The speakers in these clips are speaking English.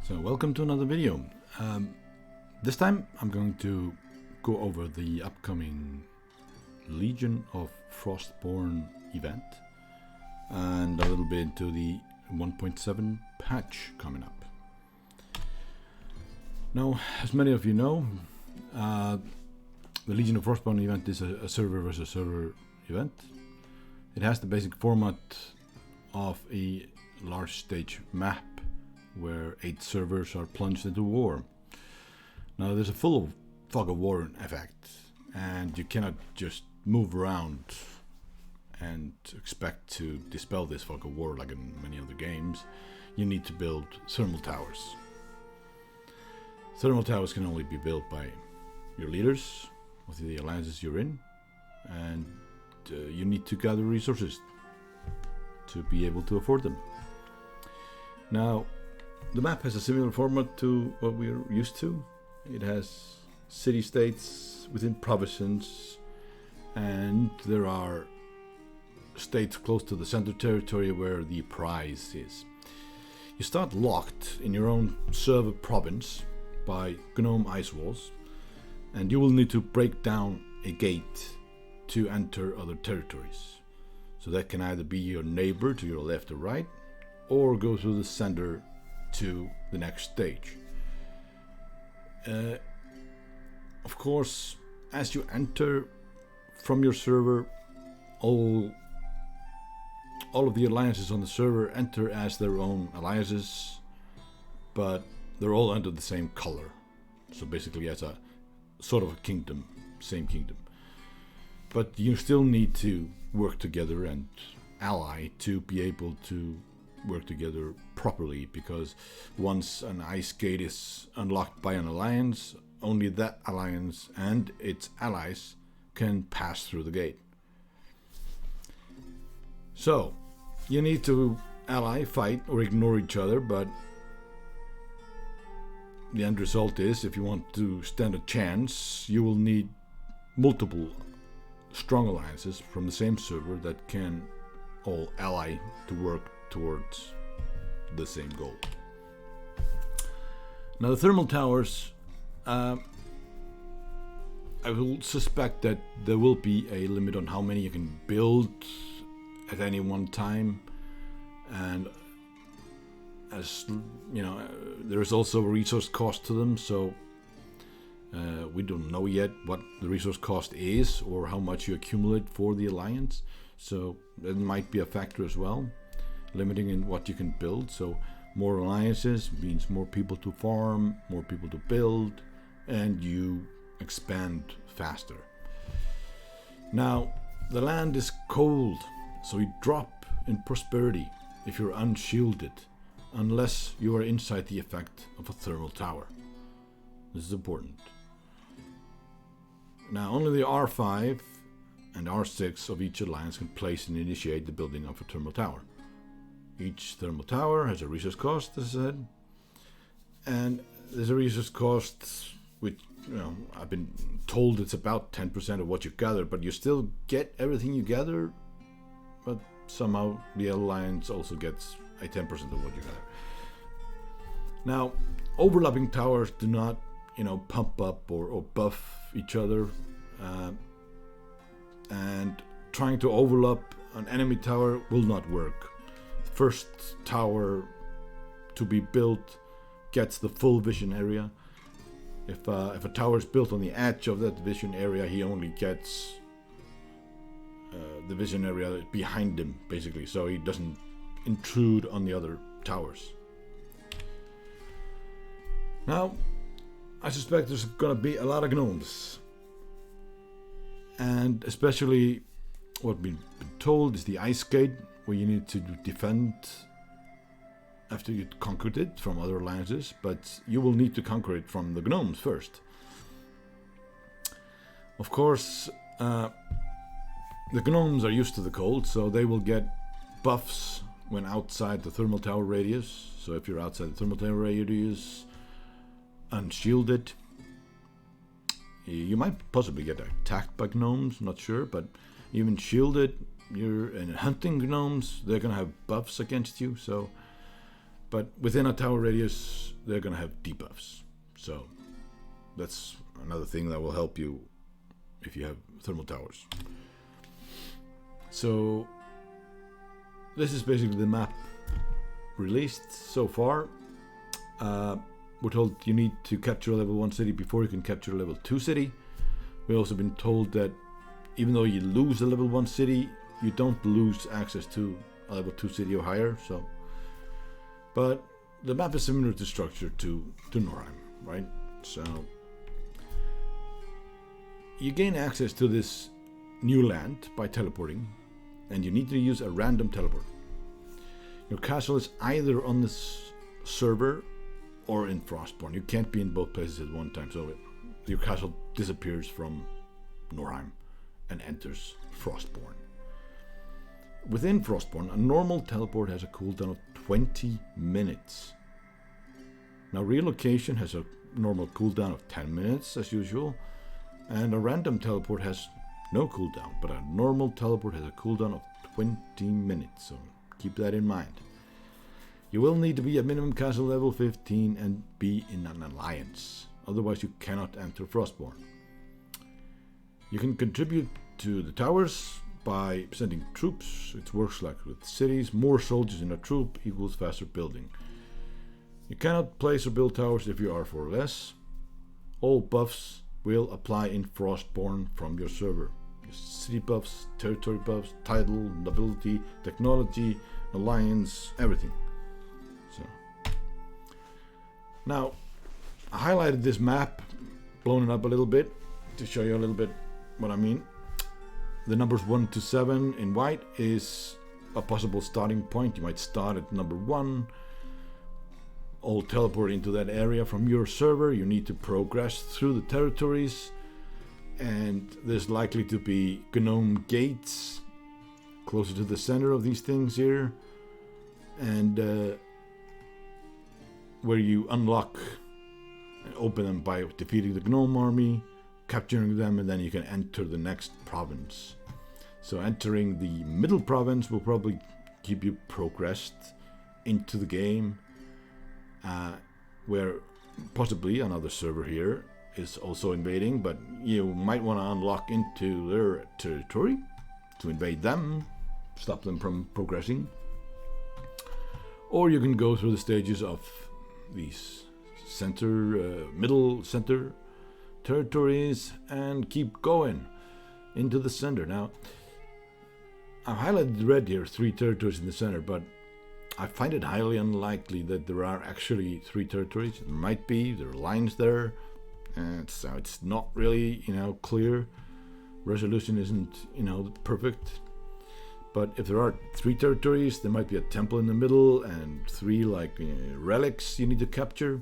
So welcome to another video. This time I'm going to go over the upcoming Legion of Frostborne event and a little bit into the 1.7 patch coming up. Now, as many of you know, the Legion of Frostborne event is a server versus server event. It has the basic format of a large stage map where 8 servers are plunged into war. Now there's a full fog of war effect, and you cannot just move around and expect to dispel this fog of war like in many other games. You need to build thermal towers. Thermal towers can only be built by your leaders with the alliances you're in, and you need to gather resources to be able to afford them. Now, the map has a similar format to what we're used to. It has city-states within provinces, and there are states close to the center territory where the prize is. You start locked in your own server province by gnome ice walls, and you will need to break down a gate to enter other territories. So that can either be your neighbor to your left or right, or go through the center to the next stage. Of course, as you enter from your server, all of the alliances on the server enter as their own alliances, but they're all under the same color. So basically as a sort of a kingdom, same kingdom. But you still need to work together and ally to be able to work together properly, because once an ice gate is unlocked by an alliance, only that alliance and its allies can pass through the gate. So you need to ally, fight, or ignore each other, but the end result is, if you want to stand a chance, you will need multiple strong alliances from the same server that can all ally to work towards the same goal. Now the thermal towers, I will suspect that there will be a limit on how many you can build at any one time, and as you know, there is also a resource cost to them, so we don't know yet what the resource cost is or how much you accumulate for the alliance, so that might be a factor as well, limiting in what you can build. So more alliances means more people to farm, more people to build, and you expand faster. Now, the land is cold, so you drop in prosperity if you're unshielded, unless you are inside the effect of a thermal tower. This is important. Now, only the R5 and R6 of each alliance can place and initiate the building of a thermal tower. Each thermal tower has a resource cost, as I said, and there's a resource cost which, I've been told it's about 10% of what you gather, but you still get everything you gather, but somehow the alliance also gets a 10% of what you gather. Now, overlapping towers do not, pump up or buff each other, and trying to overlap an enemy tower will not work. First tower to be built gets the full vision area. If a tower is built on the edge of that vision area, he only gets the vision area behind him, basically, so he doesn't intrude on the other towers. Now, I suspect there's going to be a lot of gnomes, and especially what we've been told is the ice gate, where you need to defend after you've conquered it from other alliances, but you will need to conquer it from the gnomes first. Of course, the gnomes are used to the cold, so they will get buffs when outside the thermal tower radius. So if you're outside the thermal tower radius, unshielded, you might possibly get attacked by gnomes, not sure, but even shielded, you're in hunting gnomes, they're gonna have buffs against you, so But within a tower radius, they're going to have debuffs. So that's another thing that will help you if you have thermal towers. So this is basically the map released so far. We're told you need to capture a level 1 city before you can capture a level 2 city. We've also been told that even though you lose a level 1 city, you don't lose access to a level 2 city or higher. But the map is similar to structure to Norheim, right? So you gain access to this new land by teleporting, and you need to use a random teleport. Your castle is either on this server or in Frostborne. You can't be in both places at one time, so your castle disappears from Norheim and enters Frostborne. Within Frostborne, a normal teleport has a cooldown of 20 minutes. Now, relocation has a normal cooldown of 10 minutes as usual, and a random teleport has no cooldown, but a normal teleport has a cooldown of 20 minutes, so keep that in mind. You will need to be at minimum castle level 15 and be in an alliance, otherwise you cannot enter Frostborne. You can contribute to the towers by sending troops. It works like with cities. More soldiers in a troop equals faster building. You cannot place or build towers if you are for less. All buffs will apply in Frostborne from your server. Your city buffs, territory buffs, title, nobility, technology, alliance, everything. So now I highlighted this map, blown it up a little bit to show you a little bit what I mean. The numbers 1 to 7 in white is a possible starting point. You might start at number 1. All teleport into that area from your server. You need to progress through the territories, and there's likely to be gnome gates closer to the center of these things here, and where you unlock and open them by defeating the gnome army, capturing them, and then you can enter the next province. So entering the middle province will probably keep you progressed into the game, where possibly another server here is also invading, but you might want to unlock into their territory to invade them, stop them from progressing. Or you can go through the stages of these middle center territories and keep going into the center. Now, I've highlighted red here, 3 territories in the center, but I find it highly unlikely that there are actually 3 territories. There might be, there are lines there, and so it's not really, clear. Resolution isn't, perfect. But if there are 3 territories, there might be a temple in the middle and 3 relics you need to capture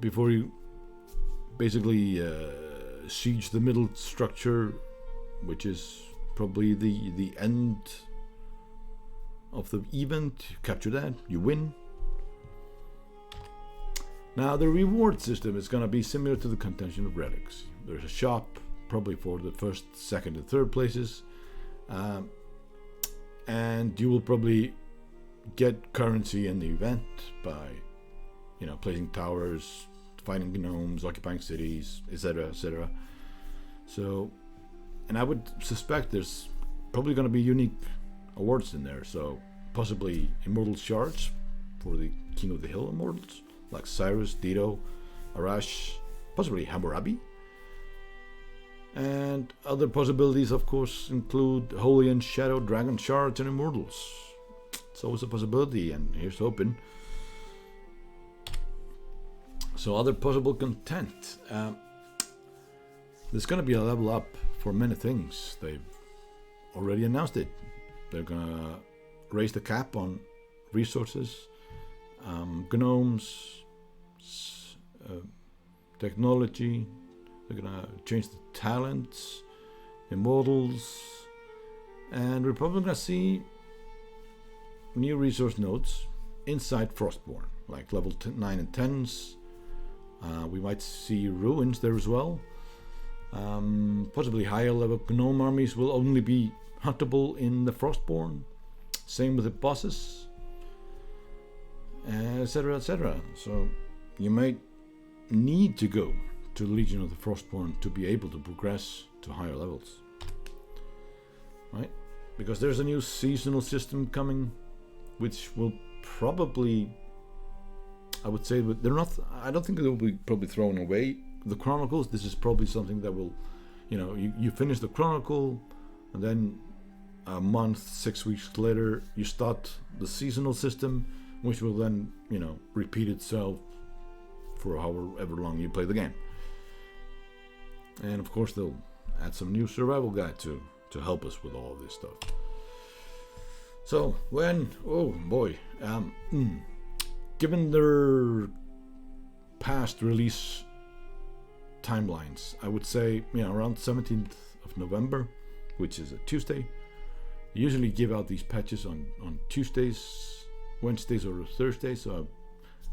before you basically siege the middle structure, which is probably the end of the event. Capture that, you win. Now the reward system is going to be similar to the contention of relics. There's a shop probably for the first, second, and third places, and you will probably get currency in the event by placing towers, fighting gnomes, occupying cities, etc., etc. So, and I would suspect there's probably going to be unique awards in there, so possibly immortal shards for the King of the Hill immortals, like Cyrus, Dido, Arash, possibly Hammurabi. And other possibilities, of course, include Holy and Shadow Dragon shards and immortals. It's always a possibility, and here's hoping. So other possible content. There's going to be a level up for many things. They've already announced it. They're going to raise the cap on resources, gnomes, technology. They're going to change the talents, immortals, and we're probably going to see new resource nodes inside Frostborne, like level 9 and 10s. We might see ruins there as well. Possibly higher level gnome armies will only be huntable in the Frostborne. Same with the bosses. etc., etc. So you might need to go to the Legion of the Frostborne to be able to progress to higher levels, right? Because there's a new seasonal system coming, which will probably, I would say, but they're not. I don't think they'll be probably thrown away. The Chronicles. This is probably something that will, you finish the Chronicle, and then a month, 6 weeks later, you start the seasonal system, which will then, repeat itself for however long you play the game. And of course, they'll add some new survival guide to help us with all of this stuff. So given their past release timelines, I would say around 17th of November, which is a Tuesday. They usually give out these patches on Tuesdays, Wednesdays, or Thursdays.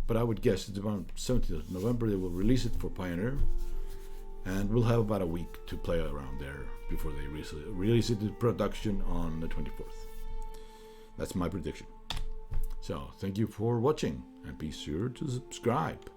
But I would guess it's around 17th of November they will release it for Pioneer, and we'll have about a week to play around there before they release it to production on the 24th. That's my prediction. So thank you for watching, and be sure to subscribe.